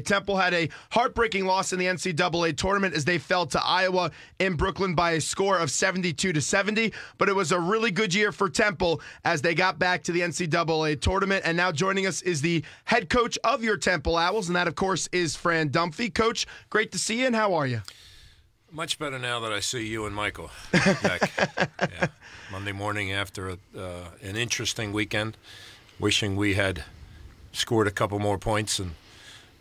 Temple had a heartbreaking loss in the NCAA tournament as they fell to Iowa in Brooklyn by a score of 72-70. But it was a really good year for Temple as they got back to the NCAA tournament. And now joining us is the head coach of your Temple Owls, and that, of course, is Fran Dunphy. Coach, great to see you, and how are you? Much better now that I see you and Michael back. Yeah. Monday morning after an interesting weekend, wishing we had scored a couple more points, and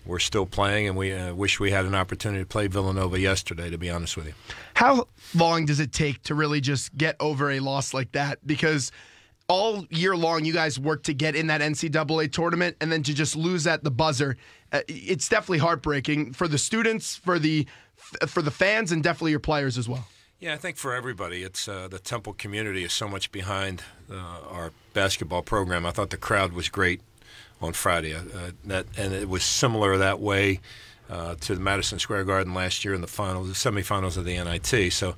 we're still playing, and we wish we had an opportunity to play Villanova yesterday, to be honest with you. How long does it take to really just get over a loss like that? Because all year long, you guys work to get in that NCAA tournament, and then to just lose at the buzzer, it's definitely heartbreaking for the students, for the fans, and definitely your players as well. Yeah, I think for everybody, it's the Temple community is so much behind our basketball program. I thought the crowd was great on Friday, and it was similar that way to the Madison Square Garden last year in the semifinals of the NIT. So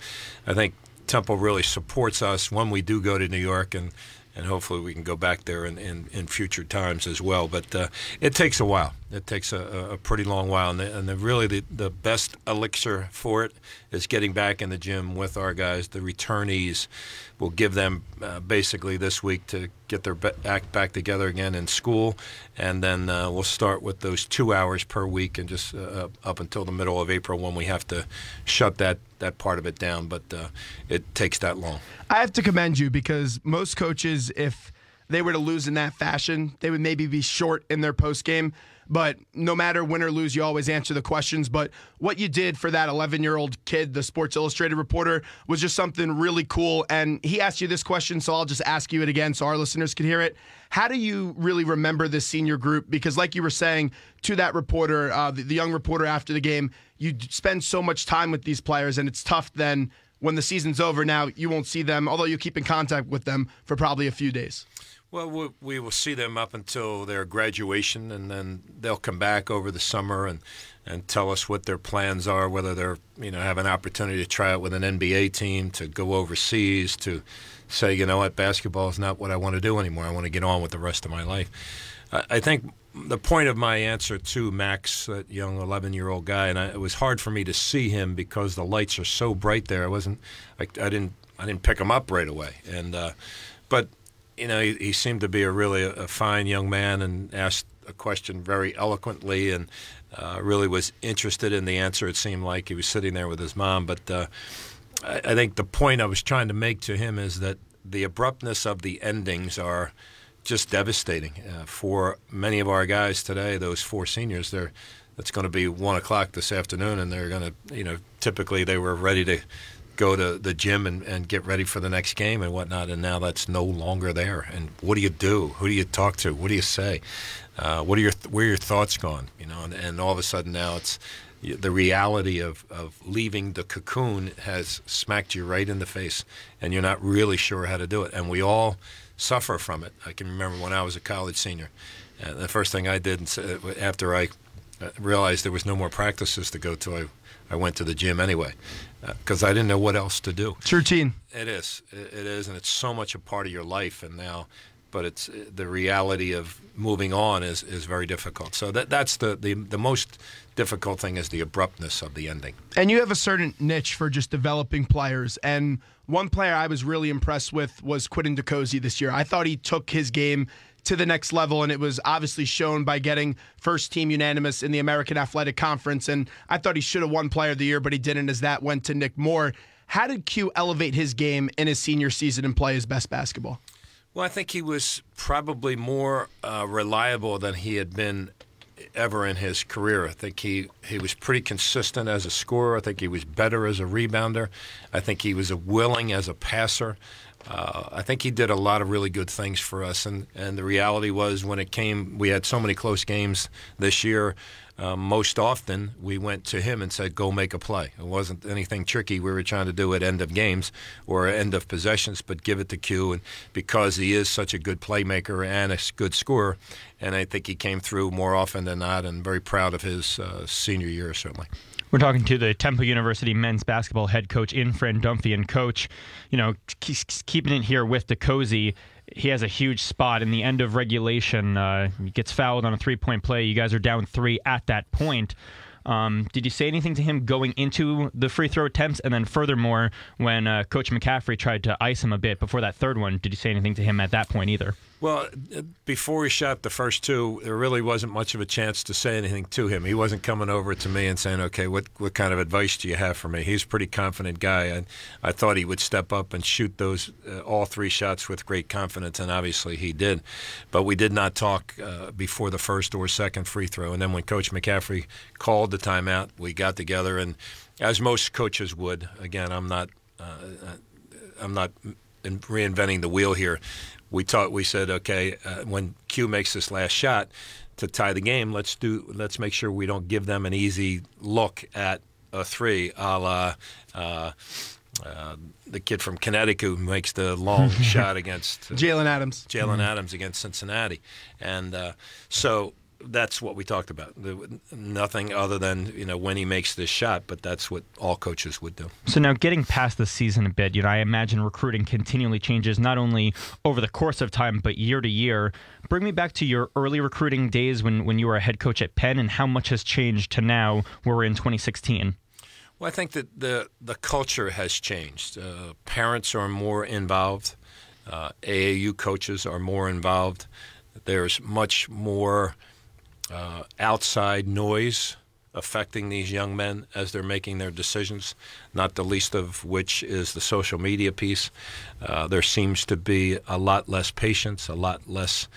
I think Temple really supports us when we do go to New York, and hopefully we can go back there in future times as well. But it takes a while. It takes a pretty long while, and really the best elixir for it is getting back in the gym with our guys. The returnees will give them basically this week to get their act back together again in school, and then we'll start with those 2 hours per week and just up until the middle of April when we have to shut that part of it down. But it takes that long. I have to commend you because most coaches, if they were to lose in that fashion, they would maybe be short in their postgame. But no matter win or lose, you always answer the questions. But what you did for that 11-year-old kid, the Sports Illustrated reporter, was just something really cool. And he asked you this question, so I'll just ask you it again so our listeners can hear it. How do you really remember this senior group? Because like you were saying to that reporter, the young reporter after the game, you spend so much time with these players, and it's tough then when the season's over. Now you won't see them, although you keep in contact with them for probably a few days. Well, we will see them up until their graduation, and then they'll come back over the summer and tell us what their plans are, whether they're have an opportunity to try out with an NBA team, to go overseas, to say, you know what, basketball is not what I want to do anymore. I want to get on with the rest of my life. I think the point of my answer to Max, that young 11-year-old guy, and it was hard for me to see him because the lights are so bright there. I didn't pick him up right away, but. He seemed to be a fine young man and asked a question very eloquently and really was interested in the answer. It seemed like he was sitting there with his mom. But I think the point I was trying to make to him is that the abruptness of the endings are just devastating for many of our guys today. Those four seniors, it's going to be 1 o'clock this afternoon, and they're going to, typically they were ready to go to the gym and get ready for the next game and whatnot, and now that's no longer there. And what do you do? Who do you talk to? What do you say? Where are your thoughts gone? And all of a sudden now it's the reality of leaving the cocoon has smacked you right in the face, and you're not really sure how to do it. And we all suffer from it. I can remember when I was a college senior, the first thing I did after I realized there was no more practices to go to, I went to the gym anyway because I didn't know what else to do. It's routine. It is, and it's so much a part of your life. And now, but it's the reality of moving on is very difficult. So that's the most difficult thing is the abruptness of the ending. And you have a certain niche for just developing players. And one player I was really impressed with was Quinton DeCozy this year. I thought he took his game to the next level, and it was obviously shown by getting first team unanimous in the American Athletic Conference. And I thought he should have won Player of the Year, but he didn't, as that went to Nick Moore. How did Q elevate his game in his senior season and play his best basketball? Well, I think he was probably more reliable than he had been ever in his career. I think he was pretty consistent as a scorer. I think he was better as a rebounder. I think he was willing as a passer. I think he did a lot of really good things for us, and the reality was when it came, we had so many close games this year. Most often, we went to him and said, go make a play. It wasn't anything tricky we were trying to do at end of games or end of possessions, but give it to Q, and because he is such a good playmaker and a good scorer, and I think he came through more often than not, and very proud of his senior year, certainly. We're talking to the Temple University men's basketball head coach, Fran Dunphy. And Coach, keeping it here with DeCozy, he has a huge spot in the end of regulation. He gets fouled on a three-point play. You guys are down 3 at that point. Did you say anything to him going into the free throw attempts? And then furthermore, when Coach McCaffrey tried to ice him a bit before that third one, did you say anything to him at that point either? Well, before he shot the first 2, there really wasn't much of a chance to say anything to him. He wasn't coming over to me and saying, okay, what kind of advice do you have for me? He's a pretty confident guy. I thought he would step up and shoot those all 3 shots with great confidence, and obviously he did. But we did not talk before the first or second free throw. And then when Coach McCaffrey called the timeout, we got together, and as most coaches would, again, I'm not reinventing the wheel here. We said, okay, when Q makes this last shot to tie the game, let's make sure we don't give them an easy look at a 3, a la the kid from Connecticut who makes the long shot against Jalen Adams. Adams against Cincinnati, and so that's what we talked about. Nothing other than when he makes this shot, but that's what all coaches would do. So now getting past the season a bit, I imagine recruiting continually changes not only over the course of time, but year to year. Bring me back to your early recruiting days when you were a head coach at Penn, and how much has changed to now where we're in 2016. Well, I think that the culture has changed. Parents are more involved. AAU coaches are more involved. There's much more outside noise affecting these young men as they're making their decisions, not the least of which is the social media piece. There seems to be a lot less patience, a lot less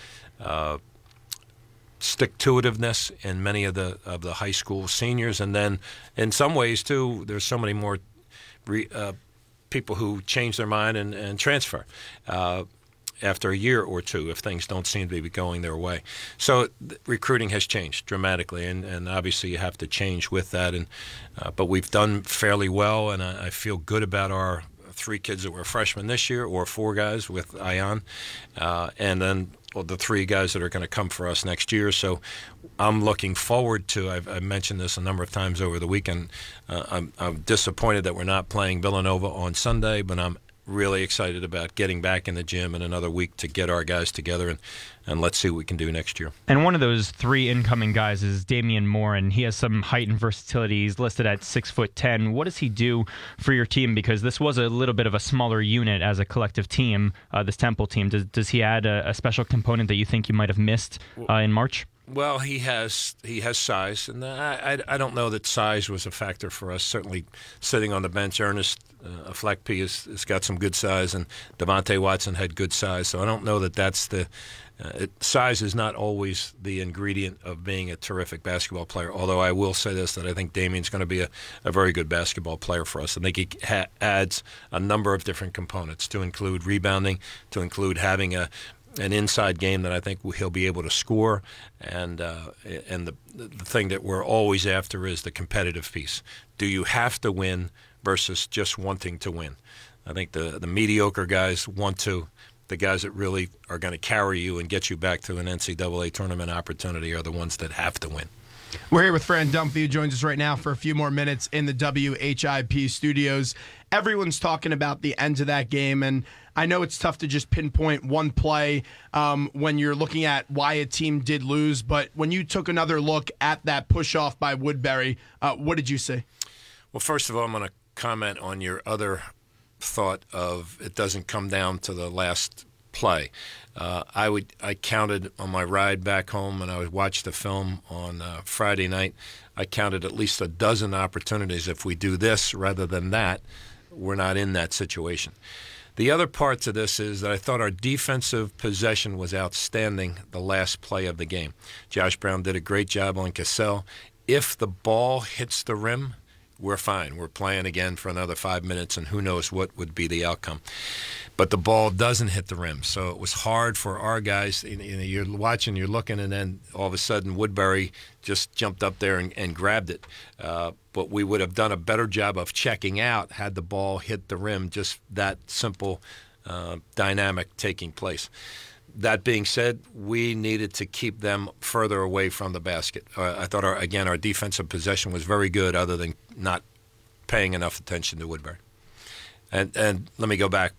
stick-to-itiveness in many of the high school seniors, and then in some ways too, there's so many more people who change their mind and transfer after a year or 2 if things don't seem to be going their way. So recruiting has changed dramatically, and obviously you have to change with that. But we've done fairly well, and I feel good about our 3 kids that were freshmen this year, or 4 guys with Ion, and then the 3 guys that are going to come for us next year. So I'm looking forward to, I've mentioned this a number of times over the weekend, I'm disappointed that we're not playing Villanova on Sunday, but I'm really excited about getting back in the gym in another week to get our guys together, and let's see what we can do next year. And one of those 3 incoming guys is Damian Moore, and he has some height and versatility. He's listed at 6'10". What does he do for your team? Because this was a little bit of a smaller unit as a collective team, this Temple team. Does he add a special component that you think you might have missed in March? Well, he has size, and I don't know that size was a factor for us. Certainly, sitting on the bench, Ernest Fleckpy has got some good size, and Devontae Watson had good size. So I don't know that that's the size is not always the ingredient of being a terrific basketball player. Although I will say this, that I think Damian's going to be a very good basketball player for us. I think he adds a number of different components, to include rebounding, to include having an inside game that I think he'll be able to score, and the thing that we're always after is the competitive piece. Do you have to win versus just wanting to win? I think the mediocre guys want to. The guys that really are going to carry you and get you back to an NCAA tournament opportunity are the ones that have to win. We're here with Fran Dunphy, who joins us right now for a few more minutes in the WHIP studios. Everyone's talking about the end of that game, and I know it's tough to just pinpoint one play when you're looking at why a team did lose, but when you took another look at that push-off by Woodbury, what did you see? Well, first of all, I'm going to comment on your other thought of it doesn't come down to the last play. I counted on my ride back home, and I watched the film on Friday night. I counted at least a dozen opportunities. If we do this rather than that, we're not in that situation. The other part to this is that I thought our defensive possession was outstanding the last play of the game. Josh Brown did a great job on Cassell. If the ball hits the rim, we're fine. We're playing again for another 5 minutes, and who knows what would be the outcome. But the ball doesn't hit the rim, so it was hard for our guys. You're watching, you're looking, and then all of a sudden Woodbury just jumped up there and grabbed it. But we would have done a better job of checking out had the ball hit the rim, just that simple dynamic taking place. That being said, we needed to keep them further away from the basket. I thought, our defensive possession was very good, other than not paying enough attention to Woodbury. And let me go back.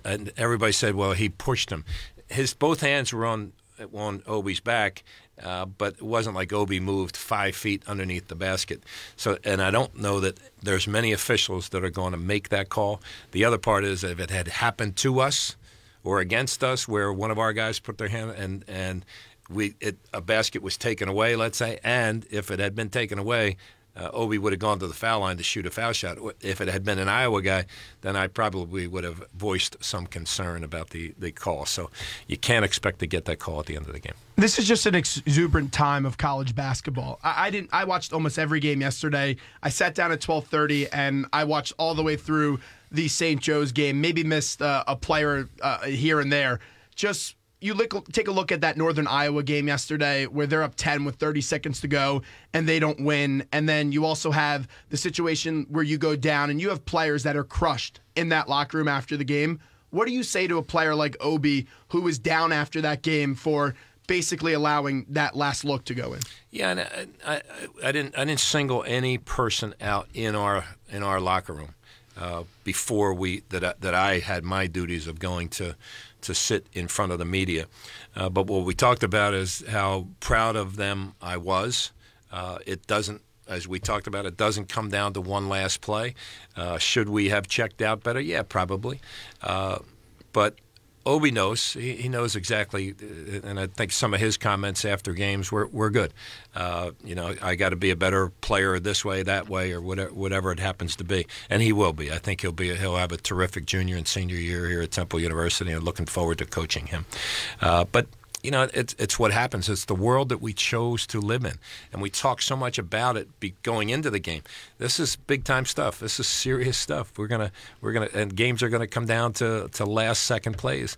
And everybody said, well, he pushed him. his both hands were on Obi's back, but it wasn't like Obi moved 5 feet underneath the basket. So, and I don't know that there's many officials that are going to make that call. The other part is if it had happened to us or against us, where one of our guys put their hand and a basket was taken away, let's say, and if it had been taken away, Obi would have gone to the foul line to shoot a foul shot. If it had been an Iowa guy, then I probably would have voiced some concern about the call. So you can't expect to get that call at the end of the game. This is just an exuberant time of college basketball. I watched almost every game yesterday. I sat down at 12:30 and I watched all the way through the St. Joe's game. Maybe missed a player here and there. Just take a look at that Northern Iowa game yesterday where they're up 10 with 30 seconds to go and they don't win. And then you also have the situation where you go down and you have players that are crushed in that locker room after the game. What do you say to a player like Obi who was down after that game for basically allowing that last look to go in? Yeah, and I didn't single any person out in our locker room before that I had my duties of going to sit in front of the media. But what we talked about is how proud of them I was. It doesn't, as we talked about, it doesn't come down to one last play. Should we have checked out better? Yeah, probably. But Obi knows. He knows exactly, and I think some of his comments after games were good. I got to be a better player this way, that way, or whatever it happens to be, and he will be. I think he'll have a terrific junior and senior year here at Temple University, and looking forward to coaching him. But it's what happens. It's the world that we chose to live in, and we talk so much about it going into the game. This is big time stuff. This is serious stuff. We're gonna, and games are gonna come down to last second plays.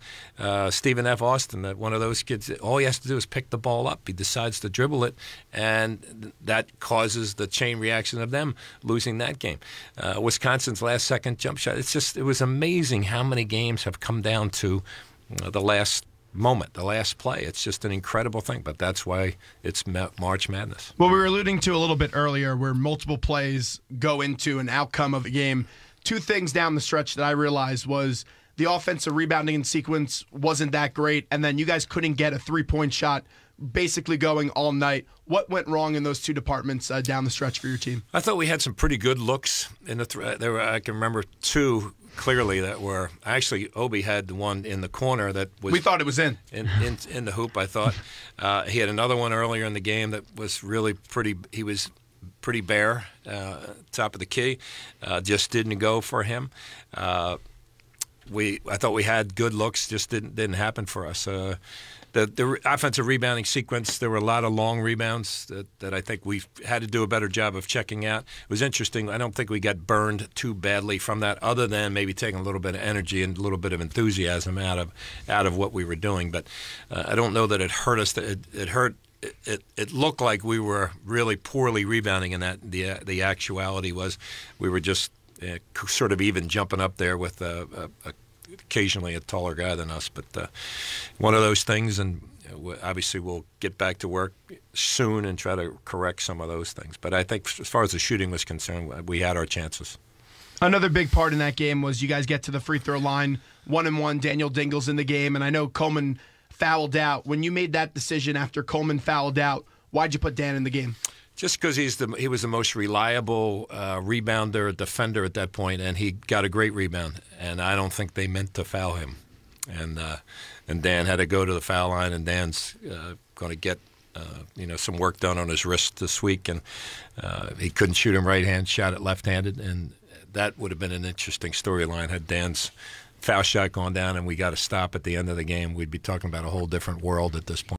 Stephen F. Austin, one of those kids, all he has to do is pick the ball up. He decides to dribble it, and that causes the chain reaction of them losing that game. Wisconsin's last second jump shot. It was amazing how many games have come down to the last moment, the last play. It's just an incredible thing, but that's why it's March Madness. Well, we were alluding to a little bit earlier where multiple plays go into an outcome of a game. Two things down the stretch that I realized was the offensive rebounding in sequence wasn't that great, and then you guys couldn't get a three-point shot basically going all night. What went wrong in those two departments down the stretch for your team? I thought we had some pretty good looks in the I can remember two clearly that were actually Obi had the one in the corner that was we thought it was in the hoop. I thought he had another one earlier in the game that was really pretty. He was pretty bare, top of the key, just didn't go for him. I thought we had good looks, just didn't happen for us. The offensive rebounding sequence, there were a lot of long rebounds that I think we had to do a better job of checking out. It was interesting. I don't think we got burned too badly from that, other than maybe taking a little bit of energy and a little bit of enthusiasm out of what we were doing. But I don't know that it hurt us. It hurt. It looked like we were really poorly rebounding, and that the actuality was we were just sort of even jumping up there with occasionally a taller guy than us, but one of those things, and obviously we'll get back to work soon and try to correct some of those things. But I think as far as the shooting was concerned, we had our chances. Another big part in that game was you guys get to the free throw line, 1-and-1, Daniel Dingle's in the game, and I know Coleman fouled out. When you made that decision after Coleman fouled out, why'd you put Dan in the game? Just because he was the most reliable rebounder, defender at that point, and he got a great rebound. And I don't think they meant to foul him. And Dan had to go to the foul line, and Dan's going to get some work done on his wrist this week, and he couldn't shoot him right-hand, shot it left-handed, and that would have been an interesting storyline had Dan's foul shot gone down and we got a stop at the end of the game. We'd be talking about a whole different world at this point.